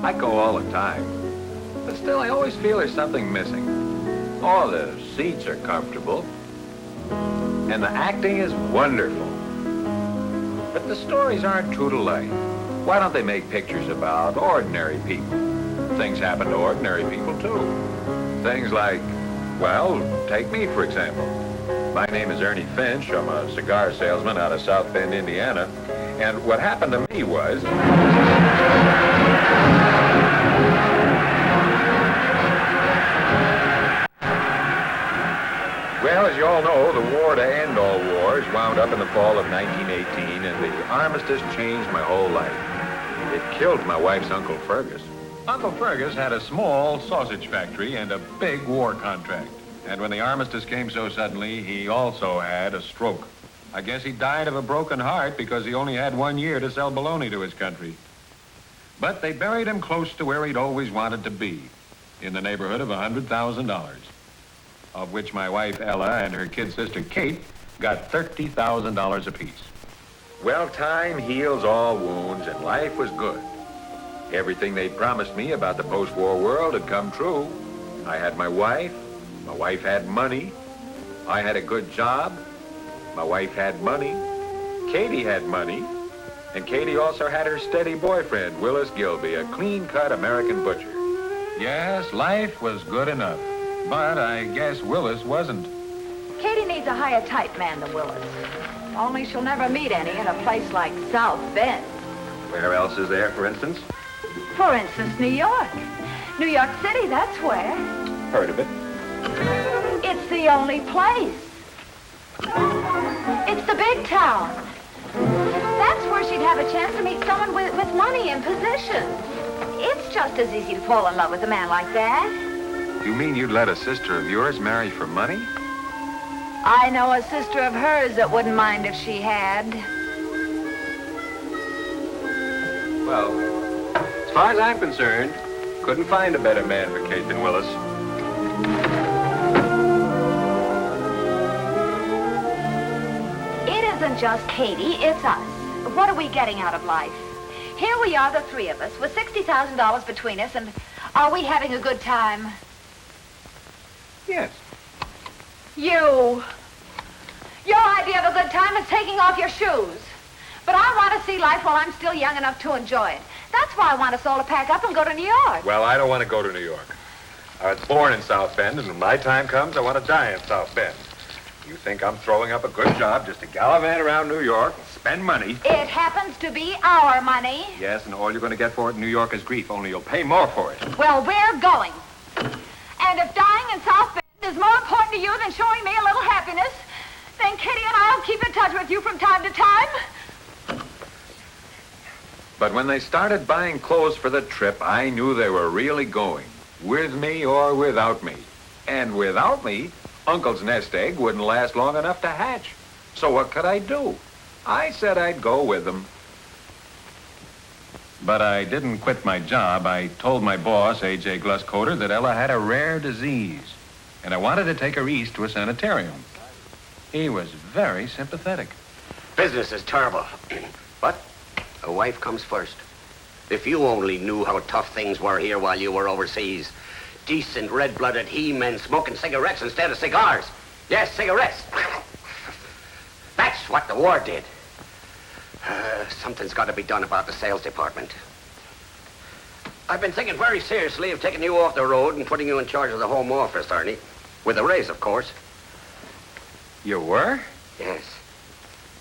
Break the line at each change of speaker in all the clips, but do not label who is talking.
I go all the time. But still, I always feel there's something missing. Oh, the seats are comfortable. And the acting is wonderful. But the stories aren't true to life. Why don't they make pictures about ordinary people? Things happen to ordinary people, too. Things like, well, take me, for example. My name is Ernie Finch. I'm a cigar salesman out of South Bend, Indiana. And what happened to me was... Well, as you all know, the war to end all wars wound up in the fall of 1918, and the armistice changed my whole life. It killed my wife's Uncle Fergus. Uncle Fergus had a small sausage factory and a big war contract. And when the armistice came so suddenly, he also had a stroke. I guess he died of a broken heart because he only had 1 year to sell bologna to his country. But they buried him close to where he'd always wanted to be, in the neighborhood of $100,000, of which my wife Ella and her kid sister Kate got $30,000 apiece. Well, time heals all wounds, and life was good. Everything they promised me about the post-war world had come true. I had my wife had money, I had a good job, my wife had money, Katie had money, and Katie also had her steady boyfriend, Willis Gilby, a clean-cut American butcher. Yes, life was good enough, but I guess Willis wasn't.
Katie needs a higher type man than Willis. Only she'll never meet any in a place like South Bend.
Where else is there, for instance?
For instance, New York. New York City, that's where.
Heard of it.
It's the only place. It's the big town. That's where she'd have a chance to meet someone with money and position. It's just as easy to fall in love with a man like that.
You mean you'd let a sister of yours marry for money?
I know a sister of hers that wouldn't mind if she had.
Well, as far as I'm concerned, couldn't find a better man for Kate than Willis.
It isn't just Katie, it's us. What are we getting out of life? Here we are, the three of us, with $60,000 between us, and are we having a good time?
Yes.
You. Your idea of a good time is taking off your shoes. But I want to see life while I'm still young enough to enjoy it. That's why I want us all to pack up and go to New York.
Well, I don't want to go to New York. I was born in South Bend, and when my time comes, I want to die in South Bend. You think I'm throwing up a good job just to gallivant around New York and spend money?
It happens to be our money.
Yes, and all you're going to get for it in New York is grief, only you'll pay more for it.
Well, we're going. And if dying in South Bend is more important to you than showing me a little happiness, then Kitty and I'll keep in touch with you from time to time.
But when they started buying clothes for the trip, I knew they were really going, with me or without me. And without me, Uncle's nest egg wouldn't last long enough to hatch. So what could I do? I said I'd go with them. But I didn't quit my job. I told my boss, A.J. Gluscoter, that Ella had a rare disease, and I wanted to take her east to a sanitarium. He was very sympathetic.
Business is terrible, but a wife comes first. If you only knew how tough things were here while you were overseas. Decent, red-blooded he-men smoking cigarettes instead of cigars. Yes, cigarettes. That's what the war did. Something's got to be done about the sales department. I've been thinking very seriously of taking you off the road and putting you in charge of the home office, Arnie. With a raise, of course.
You were?
Yes.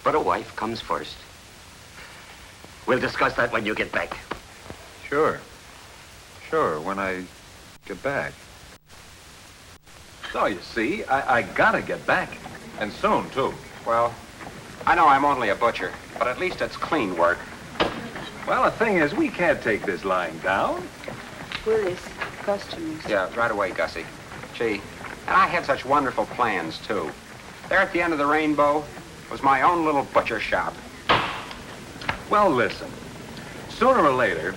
But a wife comes first. We'll discuss that when you get back.
Sure. Sure, when I get back. So, you see, I gotta get back. And soon, too.
Well, I know I'm only a butcher, but at least it's clean work.
Well, the thing is, we can't take this lying down.
Willis, customers.
Yeah, right away, Gussie. Gee, and I had such wonderful plans, too. There at the end of the rainbow was my own little butcher shop.
Well, listen. Sooner or later,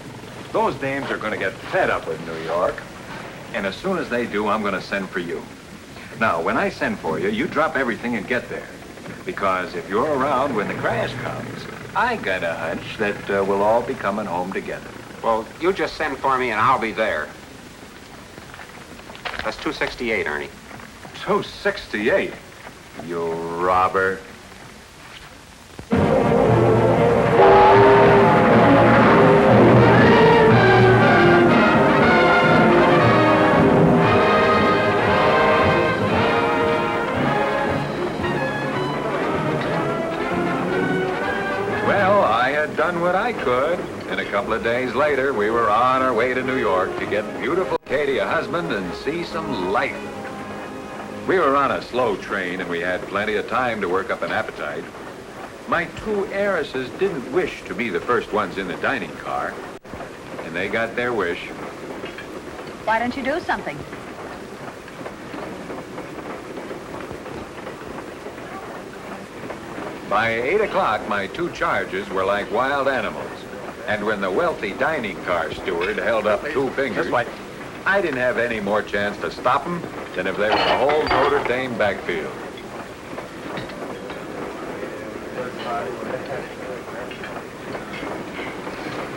those dames are going to get fed up with New York. And as soon as they do, I'm going to send for you. Now, when I send for you, you drop everything and get there. Because if you're around when the crash comes, I got a hunch that we'll all be coming home together.
Well, you just send for me and I'll be there. That's 268, Ernie.
268? You robber. Well, I had done what I could, and a couple of days later, we were on our way to New York to get beautiful Katie a husband and see some life. We were on a slow train, and we had plenty of time to work up an appetite. My two heiresses didn't wish to be the first ones in the dining car, and they got their wish.
Why don't you do something?
By 8 o'clock, my two charges were like wild animals. And when the wealthy dining car steward held up two fingers, I didn't have any more chance to stop them than if they were the whole Notre Dame backfield.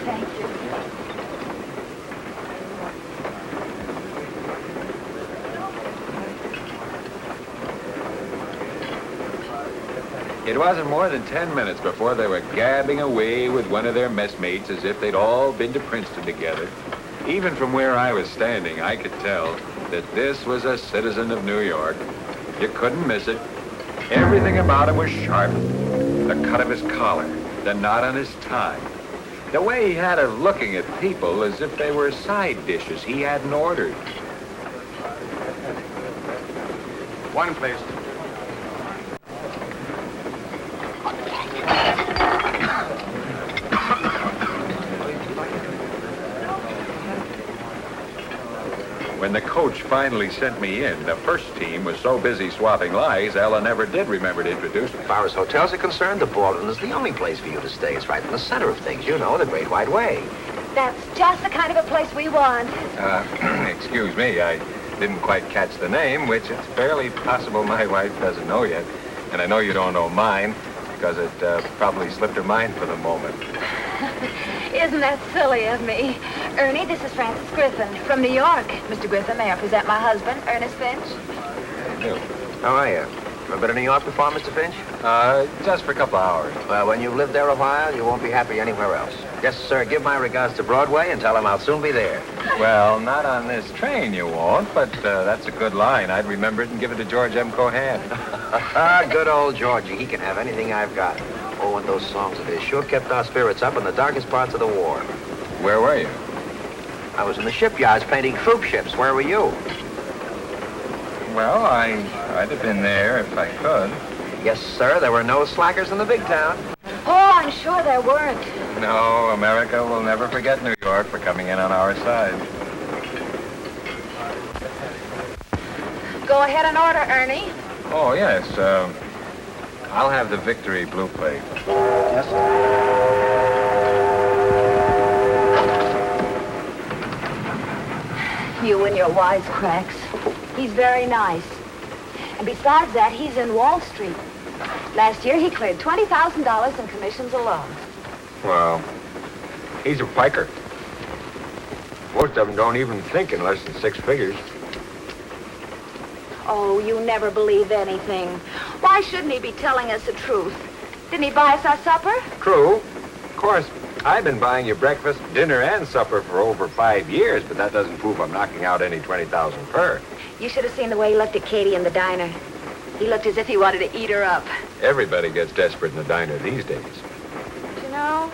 Thank you.
It wasn't more than 10 minutes before they were gabbing away with one of their messmates as if they'd all been to Princeton together. Even from where I was standing, I could tell that this was a citizen of New York. You couldn't miss it. Everything about him was sharp. The cut of his collar, the knot on his tie, the way he had of looking at people as if they were side dishes he hadn't ordered.
One, please.
When the coach finally sent me in, the first team was so busy swapping lies, Ella never did remember to introduce me.
As far as hotels are concerned, the Baldwin is the only place for you to stay. It's right in the center of things. You know, the Great White Way.
That's just the kind of a place we want.
Excuse me, I didn't quite catch the name, which it's barely possible my wife doesn't know yet. And I know you don't know mine, because it probably slipped her mind for the moment.
Isn't that silly of me? Ernie, this is Frances Griffin from New York. Mr. Griffin, may I present my husband, Ernest Finch?
How are you? Ever been to New York before, Mr. Finch?
Just for a couple hours.
Well, when you've lived there a while, you won't be happy anywhere else. Yes, sir. Give my regards to Broadway and tell him I'll soon be there.
Well, not on this train you won't, but that's a good line. I'd remember it and give it to George M. Cohan.
Good old Georgie. He can have anything I've got. Oh, and those songs of his sure kept our spirits up in the darkest parts of the war.
Where were you?
I was in the shipyards painting troop ships. Where were you?
Well, I'd have been there if I could.
Yes, sir. There were no slackers in the big town.
Oh, I'm sure there weren't.
No, America will never forget New York for coming in on our side.
Go ahead and order, Ernie.
Oh, yes. I'll have the Victory Blue Plate.
Yes, sir.
You and your wisecracks. He's very nice. And besides that, he's in Wall Street. Last year, he cleared $20,000 in commissions alone.
Well, he's a piker. Most of them don't even think in less than 6 figures.
Oh, you never believe anything. Why shouldn't he be telling us the truth? Didn't he buy us our supper?
True. Of course, I've been buying you breakfast, dinner, and supper for over 5 years, but that doesn't prove I'm knocking out any 20,000 per.
You should have seen the way he looked at Katie in the diner. He looked as if he wanted to eat her up.
Everybody gets desperate in the diner these days.
You know,